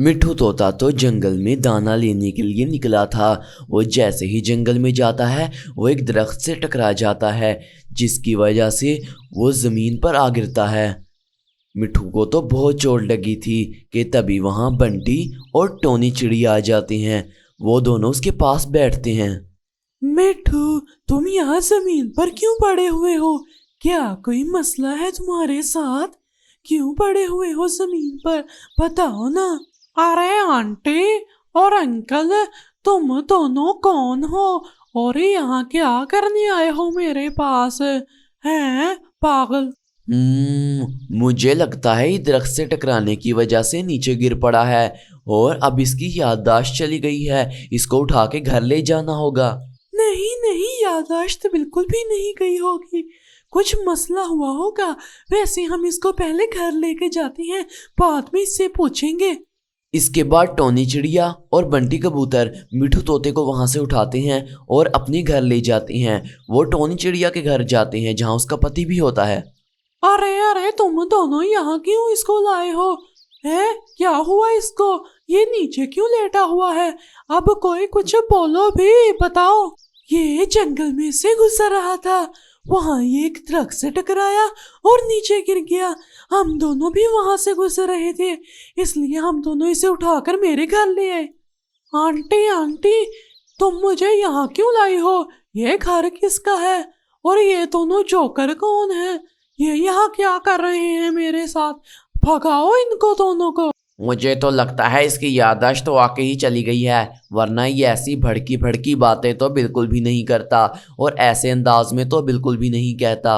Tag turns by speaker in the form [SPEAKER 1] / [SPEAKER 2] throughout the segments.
[SPEAKER 1] मिठू तोता तो जंगल में दाना लेने के लिए निकला था। वो जैसे ही जंगल में जाता है वो एक दरख्त से टकरा जाता है, जिसकी वजह से वो ज़मीन पर आ गिरता है। मिठू को तो बहुत चोट लगी थी कि तभी वहाँ बंटी और टोनी चिड़िया आ जाते हैं। वो दोनों उसके पास बैठते हैं।
[SPEAKER 2] मिठू, तुम यहाँ जमीन पर क्यों पड़े हुए हो? क्या कोई मसला है तुम्हारे साथ? क्यों पड़े हुए हो जमीन पर? बताओ ना। अरे आंटी और अंकल, तुम दोनों कौन हो और यहाँ क्या करने आए हो मेरे पास? हैं पागल?
[SPEAKER 1] मुझे लगता है ये दरख्त से टकराने की वजह से नीचे गिर पड़ा है और अब इसकी याददाश्त चली गई है। इसको उठा के घर ले जाना होगा।
[SPEAKER 2] नहीं नहीं, याददाश्त बिल्कुल भी नहीं गई होगी। कुछ मसला हुआ होगा। वैसे हम इसको पहले घर लेके जाते हैं, बाद में इससे पूछेंगे।
[SPEAKER 1] इसके बाद टोनी चिड़िया और बंटी कबूतर मिठू तोते को वहां से उठाते हैं और अपने घर ले जाते हैं। वो टोनी चिड़िया के घर जाते हैं जहां उसका पति भी होता है।
[SPEAKER 2] अरे अरे, तुम दोनों यहाँ क्यों इसको लाए हो? है क्या हुआ इसको? ये नीचे क्यों लेटा हुआ है? अब कोई कुछ बोलो भी, बताओ। ये जंगल में से गुजर रहा था, वहां ये एक दरख्त से टकराया और नीचे गिर गया। हम दोनों भी वहां से गुजर रहे थे, इसलिए हम दोनों इसे उठाकर मेरे घर ले आए। आंटी आंटी, तुम मुझे यहाँ क्यों लाई हो? ये घर किसका है? और ये दोनों जोकर कौन है? ये यहाँ क्या कर रहे हैं मेरे साथ? भगाओ इनको दोनों को।
[SPEAKER 1] मुझे तो लगता है इसकी याददाश्त तो वाकई ही चली गई है, वरना ये ऐसी भड़की भड़की बातें तो बिल्कुल भी नहीं करता और ऐसे अंदाज में तो बिल्कुल भी नहीं कहता।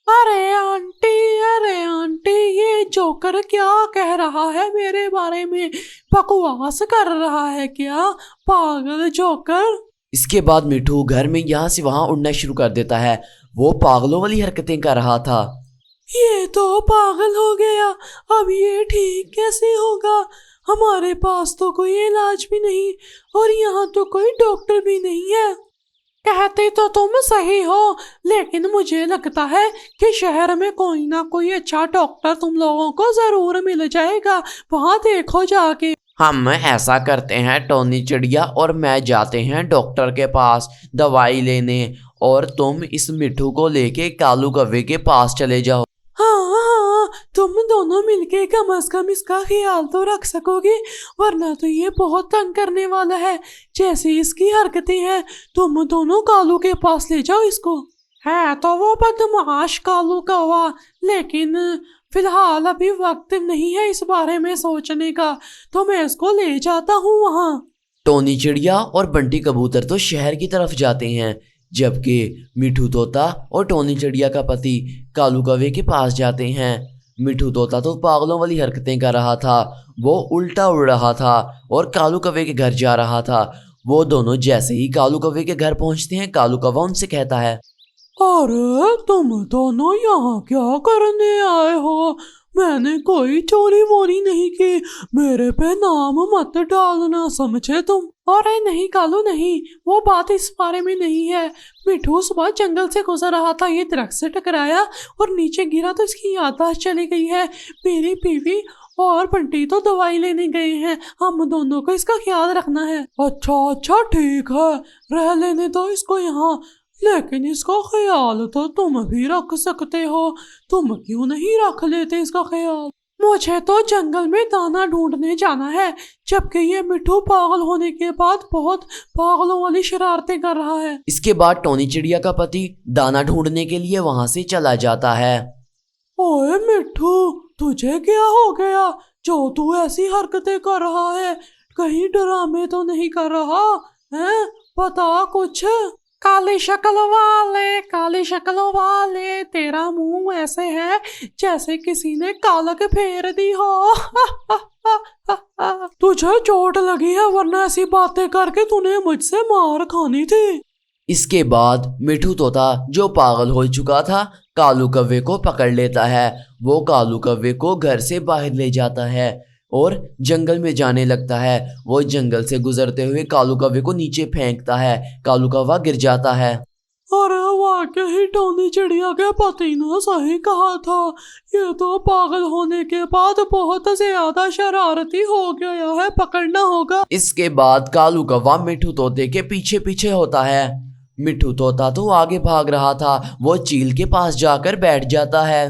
[SPEAKER 2] अरे आंटी, ये जोकर क्या कह रहा है मेरे बारे में? बकवास कर रहा है क्या? पागल जोकर।
[SPEAKER 1] इसके बाद मिठू घर में यहाँ से वहाँ उड़ना शुरू कर देता है। वो पागलों वाली हरकतें कर रहा था।
[SPEAKER 2] ये तो पागल हो गया। अब ये ठीक कैसे होगा? हमारे पास तो कोई इलाज भी नहीं और यहाँ तो कोई डॉक्टर भी नहीं है। कहते तो तुम सही हो, लेकिन मुझे लगता है कि शहर में कोई ना कोई अच्छा डॉक्टर तुम लोगों को जरूर मिल जाएगा। वहाँ देखो जाके।
[SPEAKER 1] हम ऐसा करते हैं, टोनी चिड़िया और मैं जाते हैं डॉक्टर के पास दवाई लेने और तुम इस मिठू को लेके कालू कौवे के पास चले जाओ।
[SPEAKER 2] हाँ, तुम दोनों मिलके कम से कम इसका ख्याल तो रख सकोगे, वरना तो ये बहुत तंग करने वाला है। जैसे इसकी हरकतें हैं, तुम दोनों कालू के पास ले जाओ इसको। है तो वो बदमाश कालू कौवा, लेकिन फिलहाल अभी वक्त नहीं है इस बारे में सोचने का, तो मैं इसको ले जाता हूँ वहाँ।
[SPEAKER 1] टोनी चिड़िया और बंटी कबूतर तो शहर की तरफ जाते हैं, जबकि मिठू तोता और टोनी चिड़िया का पति कालू कौवे के पास जाते हैं। मिठू तोता तो पागलों वाली हरकतें कर रहा था। वो उल्टा उड़ रहा था और कालू कौवे के घर जा रहा था। वो दोनों जैसे ही कालू कौवे के घर पहुंचते हैं, कालू कौवा उनसे कहता है,
[SPEAKER 2] अरे तुम दोनों यहाँ क्या करने आए हो? मैंने कोई चोरी वोरी नहीं की, मेरे पे नाम मत डालना, समझे तुम? अरे नहीं कालू नहीं, वो बात इस बारे में नहीं है। मिठू सुबह जंगल से गुजर रहा था, ये दरख्त से टकराया और नीचे गिरा तो इसकी याददाश्त चली गई है। मेरी बीवी और बंटी तो दवाई लेने गए हैं, हम दोनों को इसका ख्याल रखना है। अच्छा ठीक है, रह लेने दो इसको यहाँ, लेकिन इसका ख्याल तो तुम भी रख सकते हो। तुम क्यों नहीं रख लेते इसका ख्याल? मुझे तो जंगल में दाना ढूंढने जाना है, जबकि ये मिठू पागल होने के बाद बहुत पागलों वाली शरारतें कर रहा है।
[SPEAKER 1] इसके बाद टोनी चिड़िया का पति दाना ढूंढने के लिए वहां से चला जाता है।
[SPEAKER 2] ओए मिठू, तुझे क्या हो गया जो तू ऐसी हरकतें कर रहा है? कहीं ड्रामे तो नहीं कर रहा है? बता कुछ। काली शक्ल वाले, तेरा मुंह ऐसे है जैसे किसी ने कालक फेर दी हो। तुझे चोट लगी है, वरना ऐसी बातें करके तूने मुझसे मार खानी थी।
[SPEAKER 1] इसके बाद मिठू तोता जो पागल हो चुका था कालू कौवे को पकड़ लेता है। वो कालू कौवे को घर से बाहर ले जाता है और जंगल में जाने लगता है। वो जंगल से गुजरते हुए कालू कौवे को नीचे फेंकता है। कालू कौवा गिर जाता है।
[SPEAKER 2] अरे वाकई टोनी चिड़िया के पति ने सही कहा था, ये तो पागल होने के बाद बहुत ज्यादा शरारती हो गया है, पकड़ना होगा।
[SPEAKER 1] इसके बाद कालू कौवा मिठू तोते के पीछे पीछे होता है। मिठू तोता तो आगे भाग रहा था, वो चील के पास जाकर बैठ जाता है।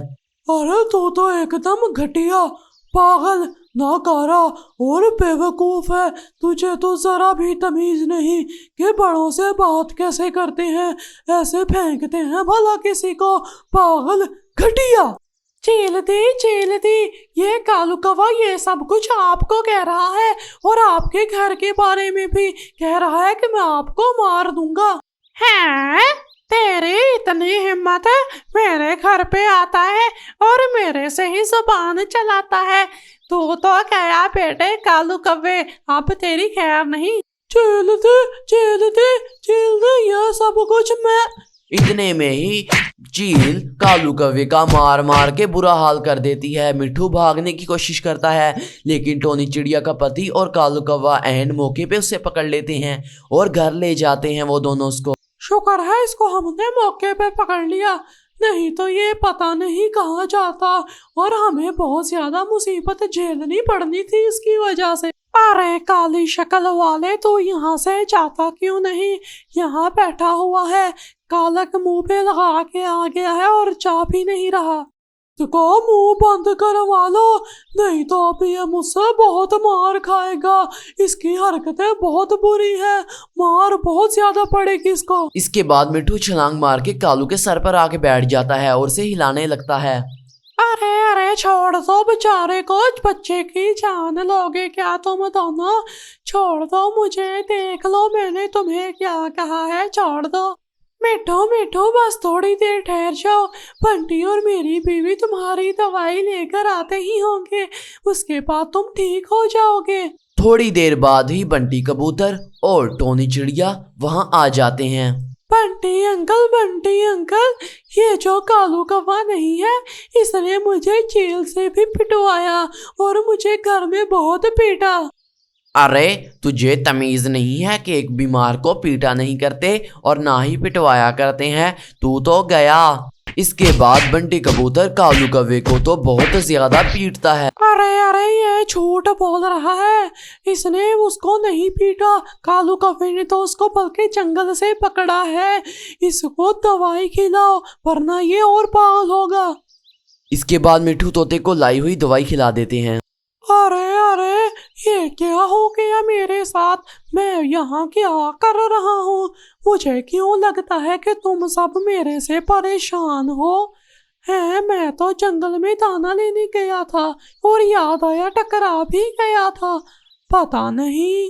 [SPEAKER 2] अरे तू तो एकदम घटिया, पागल, नाकारा और बेवकूफ है। तुझे तो जरा भी तमीज नहीं कि बड़ों से बात कैसे करते हैं, ऐसे फेंकते हैं भला किसी को, पागल, घटिया। चील दी, ये कालू कौवा ये सब कुछ आपको कह रहा है और आपके घर के बारे में भी कह रहा है कि मैं आपको मार दूंगा। है तेरी इतनी हिम्मत है, मेरे घर पे आता है और मेरे से ही जुबान चलाता है। तू तो गया बेटे कालू कव्वे, अब तेरी खैर नहीं। चील दे ये सब कुछ मैं।
[SPEAKER 1] इतने में ही चील कालू कौवे का मार मार के बुरा हाल कर देती है। मिठू भागने की कोशिश करता है, लेकिन टोनी चिड़िया का पति और कालू कौवा ऐन मौके पे उसे पकड़ लेते हैं और घर ले जाते हैं वो दोनों उसको।
[SPEAKER 2] शुक्र है इसको हमने मौके पे पकड़ लिया, नहीं तो ये पता नहीं कहाँ जाता और हमें बहुत ज्यादा मुसीबत झेलनी पड़नी थी इसकी वजह से। अरे काली शक्ल वाले, तो यहाँ से जाता क्यों नहीं? यहाँ बैठा हुआ है, कालक मुंह पे लगा के आ गया है और जा भी नहीं रहा। इसको मुंह बंद करवा लो, नहीं तो अब ये मुझसे बहुत मार खाएगा। इसकी हरकतें बहुत बुरी है, मार बहुत ज्यादा पड़ेगी इसको।
[SPEAKER 1] इसके बाद मिठू छलांग मार के कालू के सर पर आके बैठ जाता है और उसे हिलाने लगता है।
[SPEAKER 2] अरे छोड़ दो बेचारे को, बच्चे की जान लोगे क्या तुम दोनों? छोड़ दो मुझे, देख लो मैंने तुम्हें क्या कहा है, छोड़ दो। मिठू बस थोड़ी देर ठहर जाओ, बंटी और मेरी बीवी तुम्हारी दवाई लेकर आते ही होंगे, उसके बाद तुम ठीक हो जाओगे।
[SPEAKER 1] थोड़ी देर बाद ही बंटी कबूतर और टोनी चिड़िया वहां आ जाते हैं।
[SPEAKER 2] बंटी अंकल, ये जो कालू कौवा नहीं है, इसने मुझे जेल से भी पिटवाया और मुझे घर में बहुत पीटा।
[SPEAKER 1] अरे तुझे तमीज नहीं है कि एक बीमार को पीटा नहीं करते और ना ही पिटवाया करते हैं, तू तो गया। इसके बाद बंटी कबूतर कालू कौवे को तो बहुत ज्यादा पीटता है।
[SPEAKER 2] अरे ये झूठ बोल रहा है, इसने उसको नहीं पीटा, कालू कौवे ने तो उसको बल्कि जंगल से पकड़ा है। इसको दवाई खिलाओ वरना ये और पागल होगा।
[SPEAKER 1] इसके बाद मिठू तोते को लाई हुई दवाई खिला देते हैं।
[SPEAKER 2] अरे ये क्या हो गया मेरे साथ? मैं यहाँ क्या कर रहा हूँ? मुझे क्यों लगता है कि तुम सब मेरे से परेशान हो? है, मैं तो जंगल में दाना लेने गया था और याद आया टकरा भी गया था, पता नहीं।